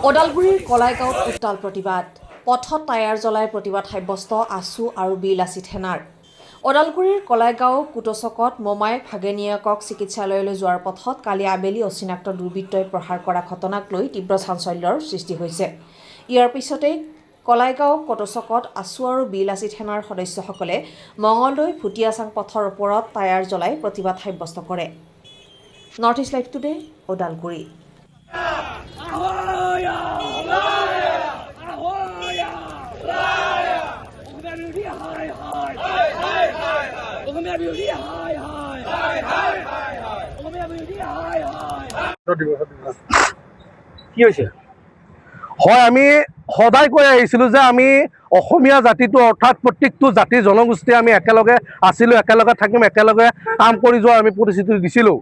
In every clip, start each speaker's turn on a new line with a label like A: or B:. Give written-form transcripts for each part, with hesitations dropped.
A: ওদালগুৰিৰ কলাইগাঁৱত উত্তাল প্ৰতিবাদ পথত টায়াৰ জ্বলাই প্ৰতিবাদ সাব্যস্ত আছু আৰু বীৰ লাচিত সেনাৰ ওদালগুৰিৰ কলাইগাঁও কুটচকত মোমায়েক ভাগিনীয়েকক চিকিৎসালয়লৈ যোৱাৰ পথত কালি আবেলি অচিনাক্ত দুৰ্বৃত্তই প্ৰহাৰ কৰা ঘটনাক লৈ তীব্ৰ চাঞ্চল্যৰ সৃষ্টি হৈছে। ইয়াৰ পিছতেই কলাইগাঁও কুটচকত আছু আৰু বীৰ লাচিত সেনাৰ সদস্যসকলে মঙলদৈ ভুটিয়াচাং পথৰ ওপৰত টায়াৰ জ্বলাই প্ৰতিবাদ সাব্যস্ত কৰে। North east live today Udalguri.
B: কি হৈছে হয় আমি সদায় কৈ আহিছিলোঁ যে আমি অসমীয়া জাতিটো অৰ্থাৎ প্ৰত্যেকটো জাতি জনগোষ্ঠী আমি একেলগে আছিলোঁ, একেলগে থাকিম, একেলগে কাম কৰি যোৱাৰ আমি প্ৰতিশ্ৰুতি দিছিলোঁ।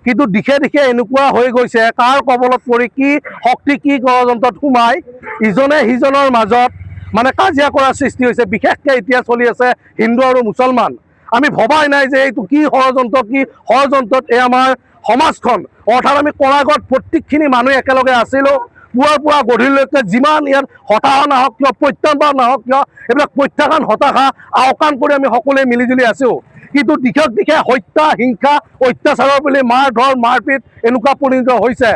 B: কিন্তু দিশে দিশে এনেকুৱা হৈ গৈছে, কাৰ কবলত পৰি কি শক্তি কি ষড়যন্ত্ৰত সোমাই ইজনে সিজনৰ মাজত মানে কাজিয়া কৰাৰ সৃষ্টি হৈছে। বিশেষকৈ এতিয়া চলি আছে হিন্দু আৰু মুছলমান। আমি ভবাই নাই যে এইটো কি ষড়যন্ত্ৰত এই আমাৰ সমাজখন অৰ্থাৎ আমি কলাইগাঁৱত প্ৰত্যেকখিনি মানুহ একেলগে আছিলোঁ। পুৱাৰ পৰা গধূলিলৈকে যিমান ইয়াত হতাশা নাহক কিয়, প্ৰত্যাহ্বান নাহক কিয়, এইবিলাক প্ৰত্যাখ্যান হতাশা আওকাণ কৰি আমি সকলোৱে মিলিজুলি আছোঁ। কিন্তু দিশক দিশে হত্যা হিংসা অত্যাচাৰৰ বুলি মাৰ ধৰ মাৰপিট এনেকুৱা পৰিণত হৈছে।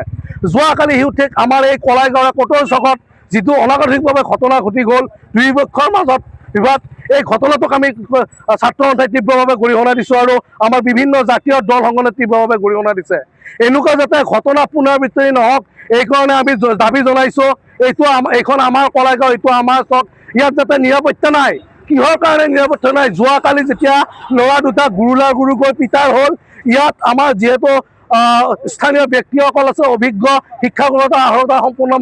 B: যোৱাকালি ঠিক আমাৰ এই কলাইগাঁৱৰ কুটচকত যিটো অনাগতিকভাৱে ঘটনা ঘটি গ'ল, দুই পক্ষৰ মাজত বিবাদ, এই ঘটনাটোক আমি ছাত্ৰ সন্থাই তীব্ৰভাৱে গৰিহণা দিছোঁ আৰু আমাৰ বিভিন্ন জাতীয় দল সংগঠনে তীব্ৰভাৱে গৰিহণা দিছে। এনেকুৱা যাতে ঘটনা পুনৰাবৃত্তি নহওক এইকাৰণে আমি দাবী জনাইছোঁ। এইখন আমাৰ কলাইগাঁও, এইটো আমাৰ চক, ইয়াত যাতে নিৰাপত্তা নাই। কিহৰ কাৰণে নিৰাপত্তা নাই? যোৱাকালি যেতিয়া ল'ৰা দুটা গুৰুকৈ পিটাৰ হ'ল, ইয়াত আমাৰ যিহেতু স্থানীয় ব্যক্তিসকল আছে, অভিজ্ঞ শিক্ষাগত আহৰতা সম্পূৰ্ণ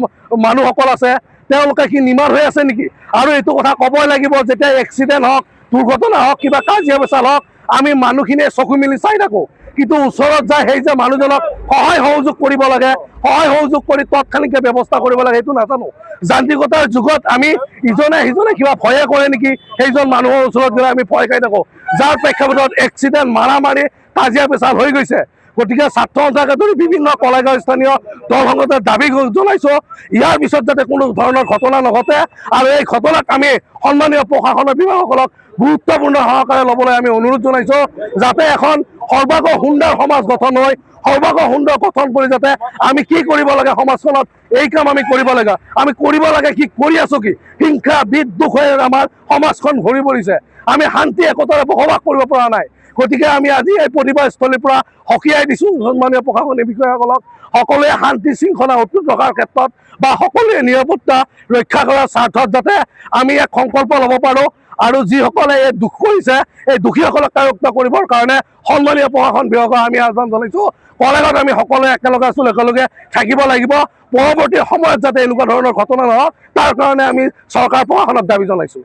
B: মানুহসকল আছে, তেওঁলোকে কি নিমাৰ হৈ আছে নেকি? আৰু এইটো কথা ক'বই লাগিব, যেতিয়া এক্সিডেণ্ট হওক, দুৰ্ঘটনা হওক, কিবা কাজিয়া পেচাল হওক, আমি মানুহখিনিয়ে চকু মেলি চাই থাকোঁ। কিন্তু ওচৰত যায় সেই যে মানুহজনক সহায় সহযোগ কৰিব লাগে, সহায় সহযোগ কৰি তৎক্ষণিকভাৱে ব্যৱস্থা কৰিব লাগে, সেইটো নাজানো। যান্ত্ৰিকতাৰ যুগত আমি ইজনে সিজনে কিবা ভয়ে কৰে নেকি, সেইজন মানুহৰ ওচৰত গ'লে আমি ভয় খাই থাকোঁ, যাৰ প্ৰেক্ষাপটত এক্সিডেণ্ট মাৰামাৰি কাজিয়া পেচাল হৈ গৈছে। গতিকে ছাত্ৰ সন্থাকে ধৰি বিভিন্ন কলাইগাঁও স্থানীয় দল সংগঠনে দাবী জনাইছোঁ, ইয়াৰ পিছত যাতে কোনো ধৰণৰ ঘটনা নঘটে আৰু এই ঘটনাক আমি সন্মানীয় প্ৰশাসনৰ বিভাগসকলক গুৰুত্বপূৰ্ণ সহকাৰে ল'বলৈ আমি অনুৰোধ জনাইছোঁ, যাতে এখন সৰ্বাংগ সুন্দৰ সমাজ গঠন হয়। সৰ্বাংগ সুন্দৰ গঠন কৰি যাতে আমি কি কৰিব লাগে সমাজখনত, এই কাম আমি কৰিব লাগে। আমি কৰিব লাগে কি, কৰি আছোঁ কি? হিংসা বিদ্বেষ হৈ আমাৰ সমাজখন ভৰি পৰিছে। আমি শান্তি একতাৰে বসবাস কৰিব পৰা নাই। গতিকে আমি আজি এই প্ৰতিবাদস্থলীৰ পৰা সকীয়াই দিছোঁ সন্মানীয় প্ৰশাসনিক বিষয়াসকলক, সকলোৱে শান্তি শৃংখলা অটুট ৰখাৰ ক্ষেত্ৰত বা সকলোৱে নিৰাপত্তা ৰক্ষা কৰাৰ স্বাৰ্থত যাতে আমি এক সংকল্প ল'ব পাৰোঁ আৰু যিসকলে এই দুখ কৰিছে এই দোষীসকলক কাৰায়ুক্ত কৰিবৰ কাৰণে সন্মানীয় প্ৰশাসন বিভাগক আমি আহ্বান জনাইছোঁ। কলাইগাঁৱত আমি সকলোৱে একেলগে আছোঁ, একেলগে থাকিব লাগিব। পৰৱৰ্তী সময়ত যাতে এনেকুৱা ধৰণৰ ঘটনা নহওক তাৰ কাৰণে আমি চৰকাৰ প্ৰশাসনক দাবী জনাইছোঁ।